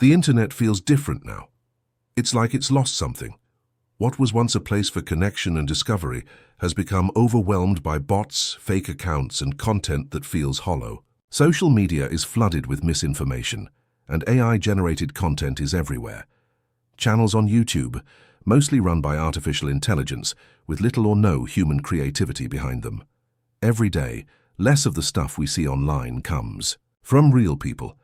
The internet feels different now. It's like it's lost something. What was once a place for connection and discovery has become overwhelmed by bots, fake accounts, and content that feels hollow. Social media is flooded with misinformation, and AI-generated content is everywhere. Channels on YouTube, mostly run by artificial intelligence, with little or no human creativity behind them. Every day, less of the stuff we see online comes from real people.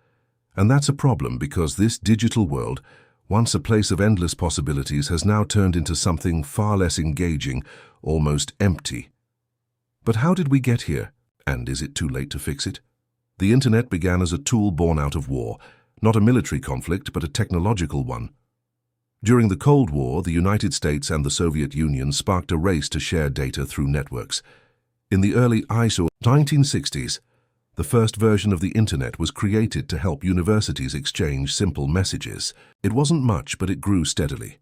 And that's a problem because this digital world, once a place of endless possibilities, has now turned into something far less engaging, almost empty. But how did we get here? And is it too late to fix it? The internet began as a tool born out of war, not a military conflict, but a technological one. During the Cold War, the United States and the Soviet Union sparked a race to share data through networks. In the early ISO 1960s, the first version of the internet was created to help universities exchange simple messages. It wasn't much, but it grew steadily.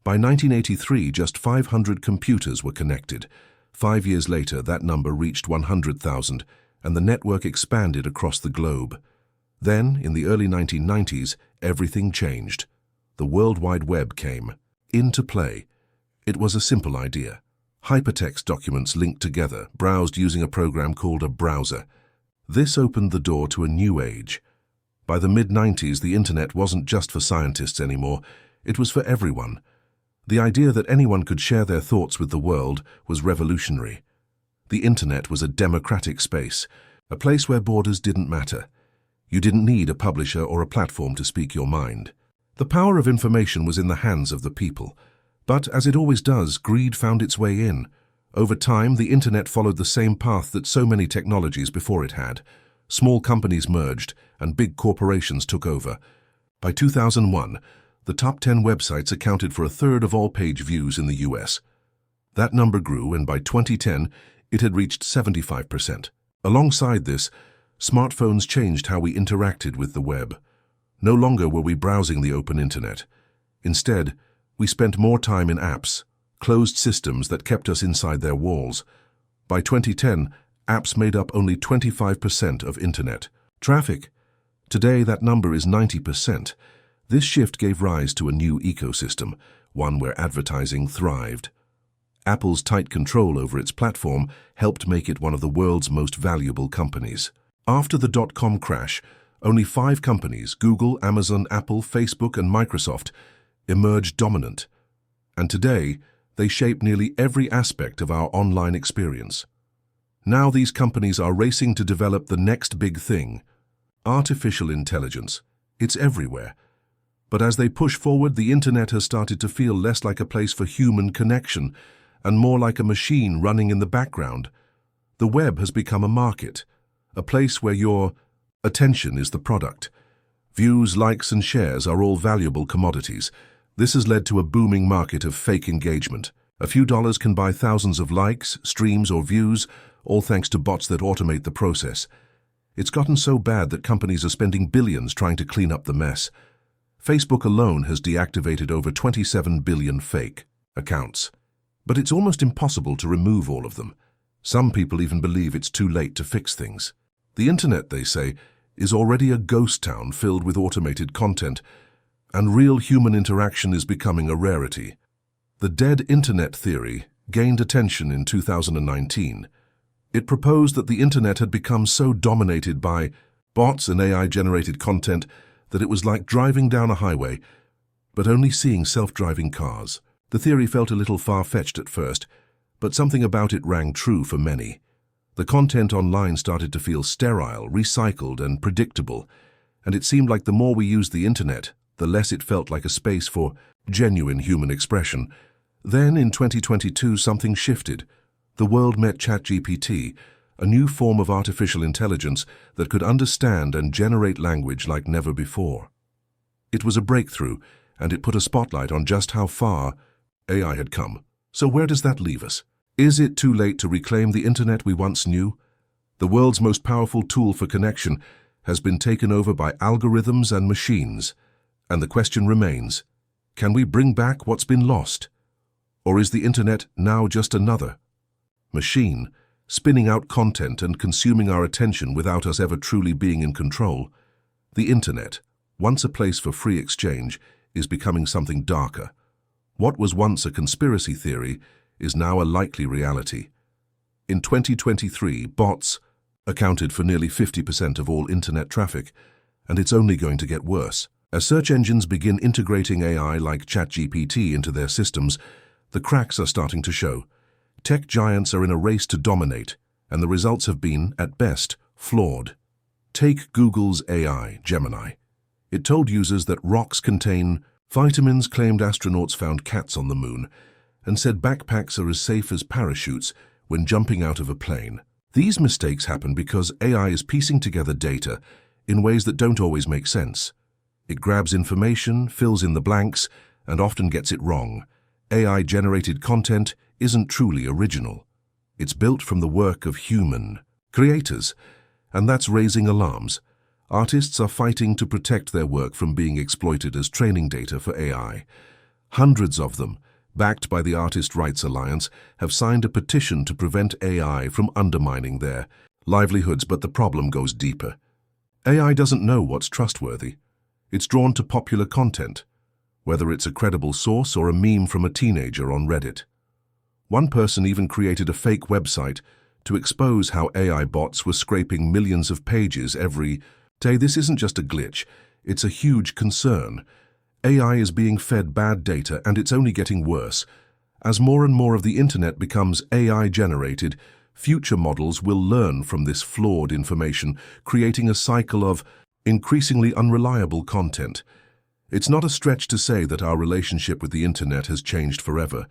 By 1983, just 500 computers were connected. 5 years later, that number reached 100,000, and the network expanded across the globe. Then, in the early 1990s, everything changed. The World Wide Web came into play. It was a simple idea. Hypertext documents linked together, browsed using a program called a browser. This opened the door to a new age. By the mid-90s, the internet wasn't just for scientists anymore. It was for everyone. The idea that anyone could share their thoughts with the world was revolutionary. The internet was a democratic space, a place where borders didn't matter. You didn't need a publisher or a platform to speak your mind. The power of information was in the hands of the people. But, as it always does, greed found its way in. Over time, the internet followed the same path that so many technologies before it had. Small companies merged, and big corporations took over. By 2001, the top 10 websites accounted for a third of all page views in the US. That number grew, and by 2010, it had reached 75%. Alongside this, smartphones changed how we interacted with the web. No longer were we browsing the open internet. Instead, we spent more time in apps, closed systems that kept us inside their walls. By 2010, apps made up only 25% of internet traffic. Today, that number is 90%. This shift gave rise to a new ecosystem, one where advertising thrived. Apple's tight control over its platform helped make it one of the world's most valuable companies. After the dot-com crash, only 5 companies, Google, Amazon, Apple, Facebook, and Microsoft, emerged dominant. And today, they shape nearly every aspect of our online experience. Now these companies are racing to develop the next big thing, artificial intelligence. It's everywhere. But as they push forward, the internet has started to feel less like a place for human connection and more like a machine running in the background. The web has become a market, a place where your attention is the product. Views, likes, and shares are all valuable commodities. This has led to a booming market of fake engagement. A few dollars can buy thousands of likes, streams, or views, all thanks to bots that automate the process. It's gotten so bad that companies are spending billions trying to clean up the mess. Facebook alone has deactivated over 27 billion fake accounts. But it's almost impossible to remove all of them. Some people even believe it's too late to fix things. The internet, they say, is already a ghost town filled with automated content, and real human interaction is becoming a rarity. The dead internet theory gained attention in 2019. It proposed that the internet had become so dominated by bots and AI-generated content that it was like driving down a highway, but only seeing self-driving cars. The theory felt a little far-fetched at first, but something about it rang true for many. The content online started to feel sterile, recycled, and predictable, and it seemed like the more we used the internet, the less it felt like a space for genuine human expression. Then, in 2022, something shifted. The world met ChatGPT, a new form of artificial intelligence that could understand and generate language like never before. It was a breakthrough, and it put a spotlight on just how far AI had come. So where does that leave us? Is it too late to reclaim the internet we once knew? The world's most powerful tool for connection has been taken over by algorithms and machines, and the question remains, can we bring back what's been lost? Or is the internet now just another machine, spinning out content and consuming our attention without us ever truly being in control? The internet, once a place for free exchange, is becoming something darker. What was once a conspiracy theory is now a likely reality. In 2023, bots accounted for nearly 50% of all internet traffic, and it's only going to get worse. As search engines begin integrating AI like ChatGPT into their systems, the cracks are starting to show. Tech giants are in a race to dominate, and the results have been, at best, flawed. Take Google's AI, Gemini. It told users that rocks contain vitamins, claimed astronauts found cats on the moon, and said backpacks are as safe as parachutes when jumping out of a plane. These mistakes happen because AI is piecing together data in ways that don't always make sense. It grabs information, fills in the blanks, and often gets it wrong. AI-generated content isn't truly original. It's built from the work of human creators, and that's raising alarms. Artists are fighting to protect their work from being exploited as training data for AI. Hundreds of them, backed by the Artist Rights Alliance, have signed a petition to prevent AI from undermining their livelihoods, but the problem goes deeper. AI doesn't know what's trustworthy. It's drawn to popular content, whether it's a credible source or a meme from a teenager on Reddit. One person even created a fake website to expose how AI bots were scraping millions of pages every day. This isn't just a glitch, it's a huge concern. AI is being fed bad data, and it's only getting worse. As more and more of the internet becomes AI-generated, future models will learn from this flawed information, creating a cycle of increasingly unreliable content. It's not a stretch to say that our relationship with the internet has changed forever.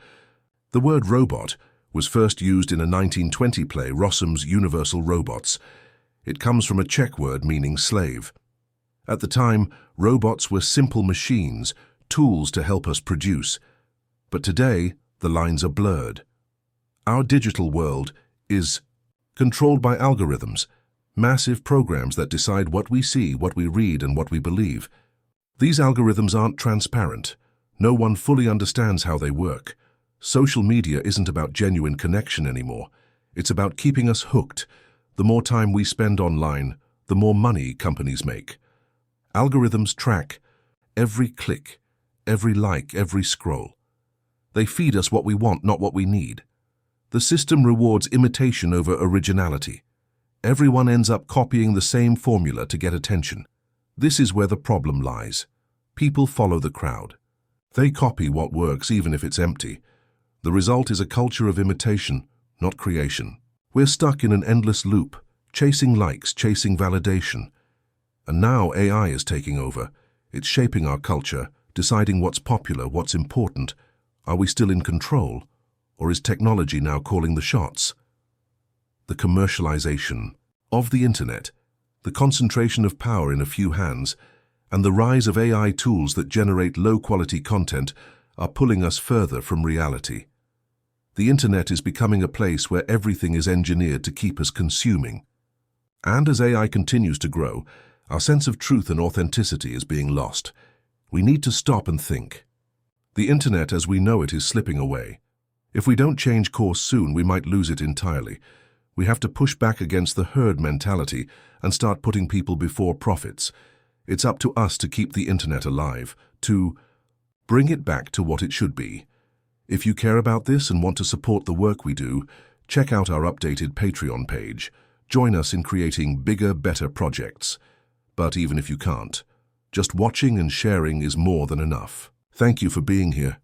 The word robot was first used in a 1920 play, Rossum's Universal Robots. It comes from a Czech word meaning slave. At the time, robots were simple machines, tools to help us produce. But today, the lines are blurred. Our digital world is controlled by algorithms, massive programs that decide what we see, what we read, and what we believe. These algorithms aren't transparent. No one fully understands how they work. Social media isn't about genuine connection anymore. It's about keeping us hooked. The more time we spend online, the more money companies make. Algorithms track every click, every like, every scroll. They feed us what we want, not what we need. The system rewards imitation over originality. Everyone ends up copying the same formula to get attention. This is where the problem lies. People follow the crowd. They copy what works even if it's empty. The result is a culture of imitation, not creation. We're stuck in an endless loop, chasing likes, chasing validation. And now AI is taking over. It's shaping our culture, deciding what's popular, what's important. Are we still in control? Or is technology now calling the shots? The commercialization of the internet, the concentration of power in a few hands, and the rise of AI tools that generate low-quality content are pulling us further from reality. The internet is becoming a place where everything is engineered to keep us consuming. And as AI continues to grow, our sense of truth and authenticity is being lost. We need to stop and think. The internet as we know it is slipping away. If we don't change course soon, we might lose it entirely. We have to push back against the herd mentality and start putting people before profits. It's up to us to keep the internet alive, to bring it back to what it should be. If you care about this and want to support the work we do, check out our updated Patreon page. Join us in creating bigger, better projects. But even if you can't, just watching and sharing is more than enough. Thank you for being here.